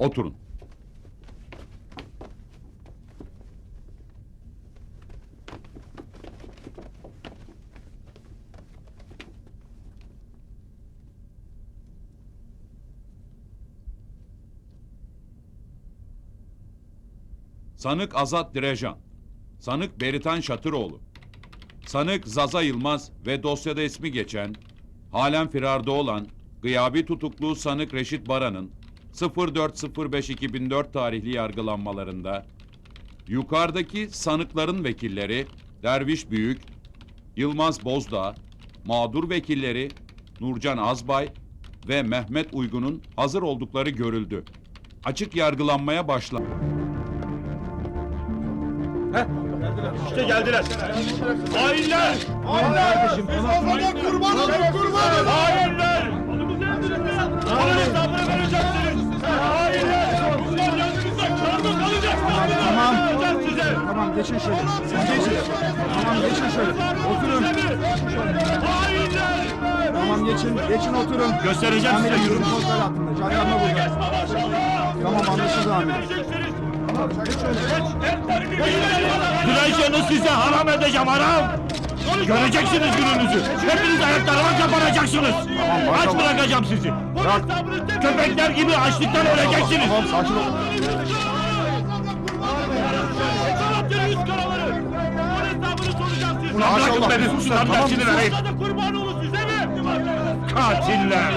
Oturun. Sanık Azat Direjan, sanık Beritan Şatıroğlu, sanık Zaza Yılmaz ve dosyada ismi geçen, halen firarda olan gıyabi tutuklu sanık Reşit Baran'ın 04.05.2004 tarihli yargılanmalarında yukarıdaki sanıkların vekilleri Derviş Büyük, Yılmaz Bozdağ, mağdur vekilleri Nurcan Azbay ve Mehmet Uygun'un hazır oldukları görüldü. Açık yargılanmaya başla. İşte geldiler. Hainler! Hainler! Kurban olun kurban! Hainler! Onun hesabını vereceksiniz! Hainler! Bunlar yanınızda çarmıh kalacaksınız! Tamam. Size! Tamam geçin şöyle. Geçin. Tamam geçin şöyle. Oturun. Hainler! Tamam geçin oturun. Göstereceğim size Amirim, yürüyün. kontrol altında. Jandarma burada. Tamam anlaşıldı amirim. Dirençini size haram edeceğim haram! Göreceksiniz gününüzü! Hepiniz ayaklarıma kapanacaksınız! Aç bırakacağım sizi! Köpekler gibi açlıktan öleceksiniz! Tamam sakin ol. Ulan bırakın beni şunların Tamam, dersini vereyim! Katiller!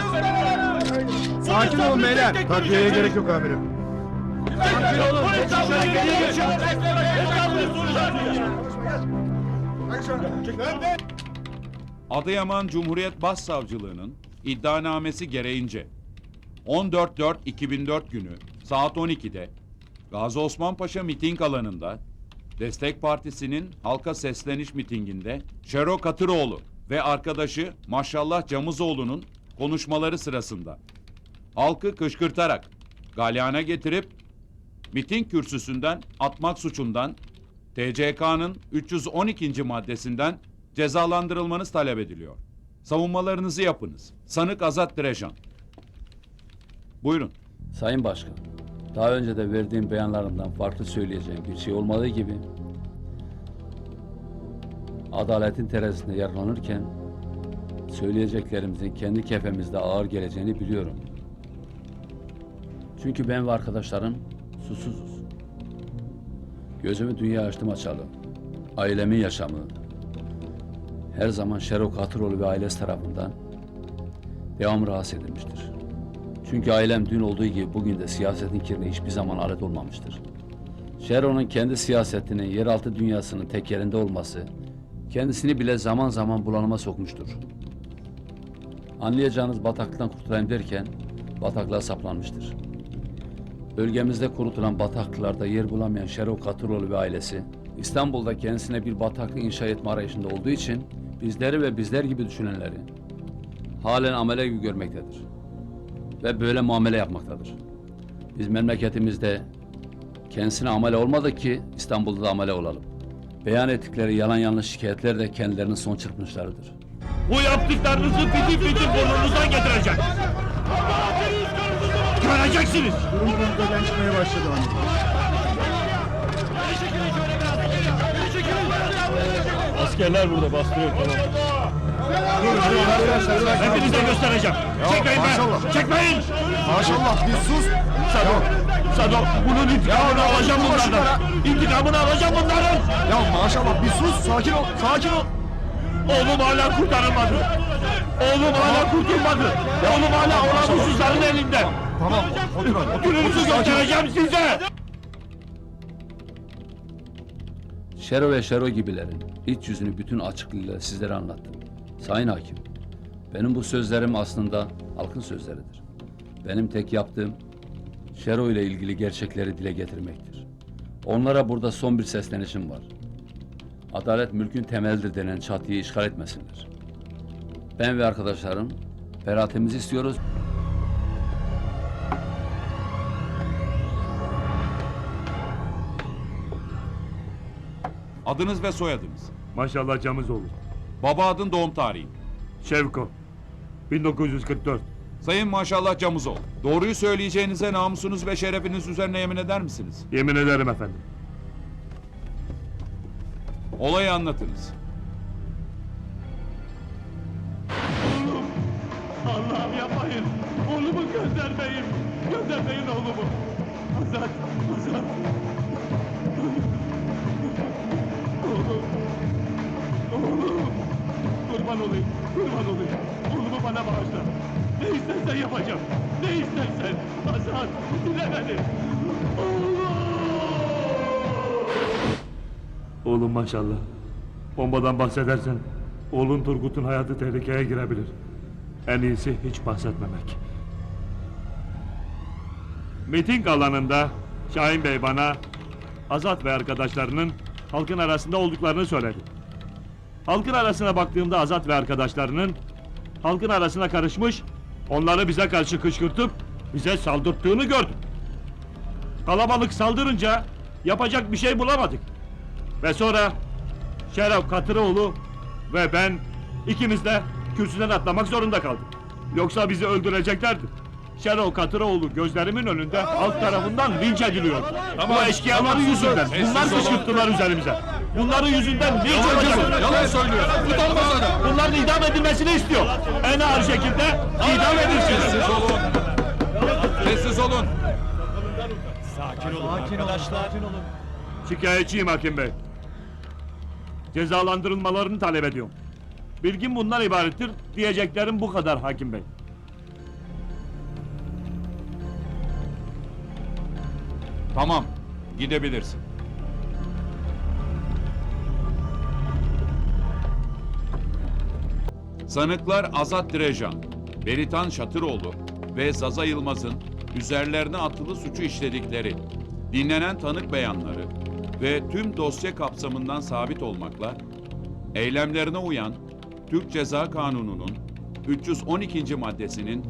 Sakin olun beyler. Takviyeye gerek yok amirim. Adıyaman Cumhuriyet Başsavcılığı'nın iddianamesi gereğince 14.4.2004 günü saat 12'de Gazi Osman Paşa miting alanında Destek Partisi'nin halka sesleniş mitinginde Şero Katıroğlu ve arkadaşı Maşallah Camızoğlu'nun konuşmaları sırasında halkı kışkırtarak galyana getirip miting kürsüsünden atmak suçundan TCK'nın 312. maddesinden cezalandırılmanız talep ediliyor. Savunmalarınızı yapınız. Sanık Azat Direjan. Buyurun. Sayın Başkan, daha önce de verdiğim beyanlarımdan farklı söyleyeceğim bir şey olmadığı gibi adaletin terazisinde yargılanırken söyleyeceklerimizin kendi kefemizde ağır geleceğini biliyorum. Çünkü ben ve arkadaşlarım susuzuz. Gözümü dünya açtım açalı. Ailemin yaşamı her zaman Şero Katıroğlu ve ailesi tarafından devamlı rahatsız edilmiştir. Çünkü ailem dün olduğu gibi bugün de siyasetin kirine hiçbir zaman alet olmamıştır. Şero'nun kendi siyasetinin yeraltı dünyasının tek yerinde olması kendisini bile zaman zaman bunalıma sokmuştur. Anlayacağınız bataklıktan kurtulayım derken bataklığa saplanmıştır. Bölgemizde kurutulan bataklıklarda yer bulamayan Şero Katıroğlu ve ailesi İstanbul'da kendisine bir bataklık inşa etme arayışında olduğu için bizleri ve bizler gibi düşünenleri halen amele gibi görmektedir. Ve böyle muamele yapmaktadır. Biz memleketimizde kendisine amele olmadı ki İstanbul'da da amele olalım. Beyan ettikleri yalan yanlış şikayetler de kendilerinin son çırpınışlarıdır. Bu yaptıklarınızı fitil fitil burnunuzdan getireceğim! Göreceksiniz! Durum kontrolden çıkmaya başladı amirim. Askerler burada bastırıyor tamam. Hepinize göstereceğim. Çekmeyin maşallah. be! Çekmeyin! Maşallah bir sus. Sado, bunun intikamını alacağım bunlardan. İntikamını alacağım bunların. Ya maşallah bir sus. Sakin ol. Sakin ol. Oğlum hala kurtarılmadı. Oğlum hala kurtulmadı. Oğlum hala olan hususların elinde. Tamam otur hadi. Gününüzü göstereceğim size. Şero ve Şero gibilerin iç yüzünü bütün açıklığıyla sizlere anlattım. Sayın Hakim, benim bu sözlerim aslında halkın sözleridir. Benim tek yaptığım Şero ile ilgili gerçekleri dile getirmektir. Onlara burada son bir seslenişim var. Adalet mülkün temelidir denen çatıyı işgal etmesinler. Ben ve arkadaşlarım beraatimizi istiyoruz. Adınız ve soyadınız. Maşallah Camızoğlu. Baba adın, doğum tarihin. Şevko. 1944. Sayın Maşallah Camuzoğlu, doğruyu söyleyeceğinize namusunuz ve şerefiniz üzerine yemin eder misiniz? Yemin ederim efendim. Olayı anlatınız. Allah'ım yapmayın. Oğlumu göndermeyin. Göndermeyin oğlumu. Azat. Oğlum. Kurban olayım. Oğlumu bana bağışla. Ne istersen yapacağım. Ne istersen. Azat. Dinle beni. Oğlum maşallah. Bombadan bahsedersen oğlun Turgut'un hayatı tehlikeye girebilir. En iyisi hiç bahsetmemek. Miting alanında Şahin Bey bana Azat ve arkadaşlarının halkın arasında olduklarını söyledi. Halkın arasına baktığımda Azat ve arkadaşlarının halkın arasına karışmış, onları bize karşı kışkırtıp bize saldırttığını gördüm. Kalabalık saldırınca yapacak bir şey bulamadık. Ve sonra Şeref Katıroğlu ve ben ikimiz de kürsüden atlamak zorunda kaldık. Yoksa bizi öldüreceklerdi. Şeref Katıroğlu gözlerimin önünde halk tarafından linç ediliyor. Bu eşkıyaların yüzünden. Bunlar kışkırttılar üzerimize. Bunların yüzünden linç olacak. Yalan söylüyor. Utanmaz adam. Bunların idam edilmesini istiyor. En ağır şekilde idam edilsin. Sessiz olun. Şikayetçiyim hakim bey. Cezalandırılmalarını talep ediyorum. Bilgim bundan ibarettir. Diyeceklerim bu kadar hakim bey. Tamam, gidebilirsin. Sanıklar Azat Direjan, Beritan Şatıroğlu ve Zaza Yılmaz'ın üzerlerine atılı suçu işledikleri, dinlenen tanık beyanları ve tüm dosya kapsamından sabit olmakla, eylemlerine uyan Türk Ceza Kanunu'nun 312. maddesinin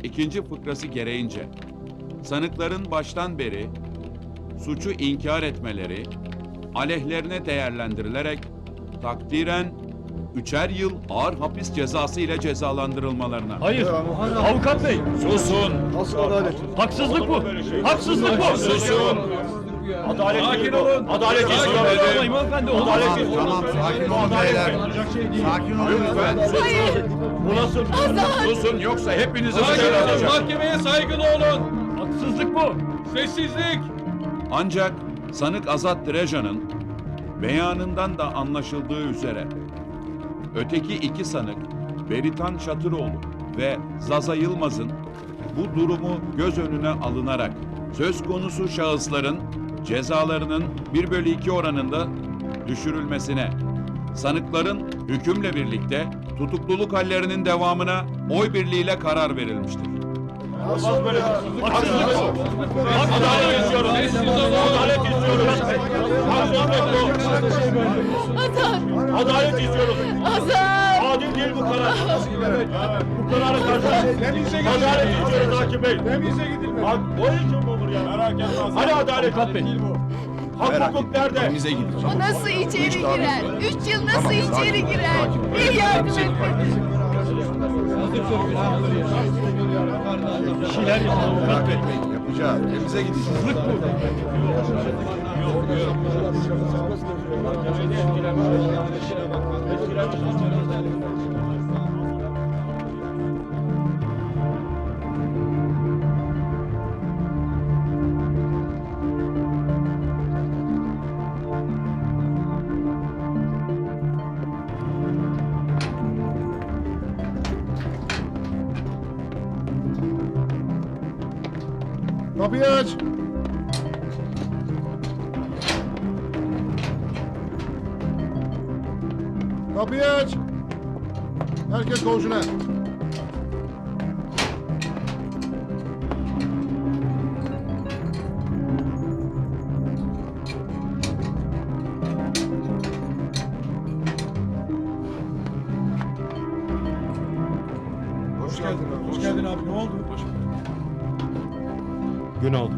2. fıkrası gereğince, sanıkların baştan beri suçu inkar etmeleri aleyhlerine değerlendirilerek takdiren 3'er yıl ağır hapis cezası ile cezalandırılmalarına. Hayır. Avukat bey. Susun! Nasıl adalet? Haksızlık bu. Haksızlık bu. Susun! Adalet sakin olun. Adalet istiyor. Adalet istiyor. Tamam sakin olun beyler. Sakin olun lütfen. Hayır. Bu nasıl? Susun yoksa hepinizi dışarı atacağım. Mahkemeye saygılı olun. Haksızlık bu. Sessizlik. Ancak sanık Azat Direjan'ın beyanından da anlaşıldığı üzere öteki iki sanık Beritan Şatıroğlu ve Zaza Yılmaz'ın bu durumu göz önüne alınarak söz konusu şahısların cezalarının 1/2 oranında düşürülmesine, sanıkların hükümle birlikte tutukluluk hallerinin devamına oy birliğiyle karar verilmiştir. Haksızlık bu. Adalet istiyoruz. Adalet istiyoruz. Haksızlık bu. Azat. Adalet istiyoruz. Azat. Adil değil bu karar. Bu karara karşı adalet istiyoruz hakim bey. Temize gidilmez. O için mi olur ya? Merak etme. Hani adalet bey? Hak hukuk nerede? Temize gidilmez. O nasıl içeri girer? 3 yıl nasıl içeri girer? Bir yardım et beni. Bir şeyler yapalım avukat bey. Yapacağız. Temize gidilmez. Kapıyı aç. Kapıyı aç. Herkes koğuşuna. Hoş geldin abi. Hoş geldin abi. Ne oldu? Gün oldu.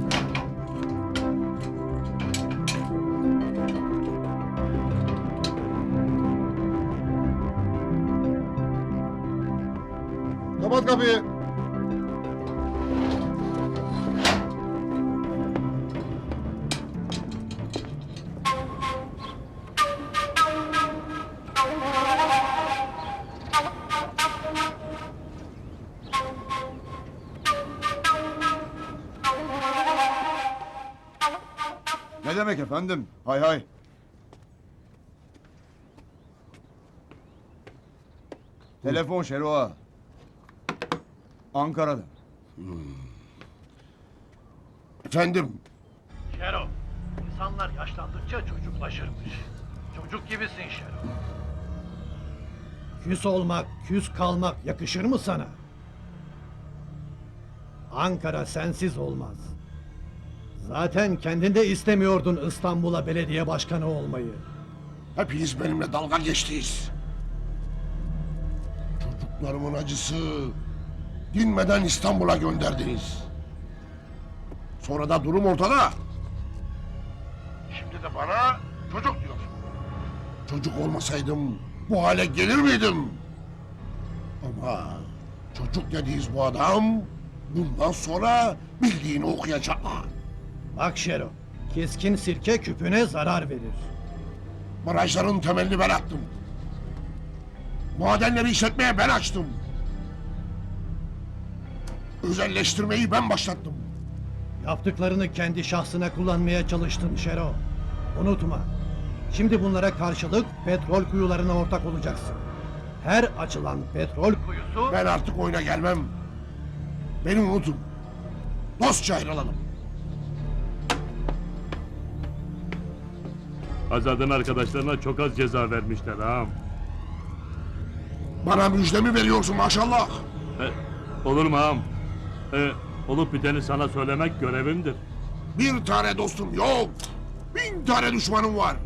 Kapat kapıyı. Ne demek efendim? Hay hay. Telefon Şero'a. Ankara'da. Efendim, Şero, insanlar yaşlandıkça çocuklaşırmış. Çocuk gibisin Şero. Küs olmak, küs kalmak yakışır mı sana? Ankara sensiz olmaz. Zaten kendin de istemiyordun İstanbul'a belediye başkanı olmayı. hepiniz benimle dalga geçtiniz. Çocuklarımın acısı dinmeden İstanbul'a gönderdiniz. Sonra da durum ortada. Şimdi de bana çocuk diyorsun. Çocuk olmasaydım bu hale gelir miydim? Ama çocuk dediğiniz bu adam bundan sonra bildiğini okuyacak. Bak Şero, keskin sirke küpüne zarar verir. Barajların temelini ben attım. Madenleri işletmeye ben açtım. Özelleştirmeyi ben başlattım. Yaptıklarını kendi şahsına kullanmaya çalıştın Şero. Unutma. Şimdi bunlara karşılık petrol kuyularına ortak olacaksın. Her açılan petrol kuyusu... Ben artık oyuna gelmem. Beni unutun. Dostça ayrılalım. Azad'ın arkadaşlarına çok az ceza vermişler ağam. Bana müjdemi veriyorsun maşallah. Olur mu ağam? Olup biteni sana söylemek görevimdir. Bir tane dostum yok. 1000 tane düşmanım var.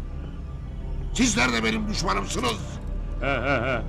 Sizler de benim düşmanımsınız. He.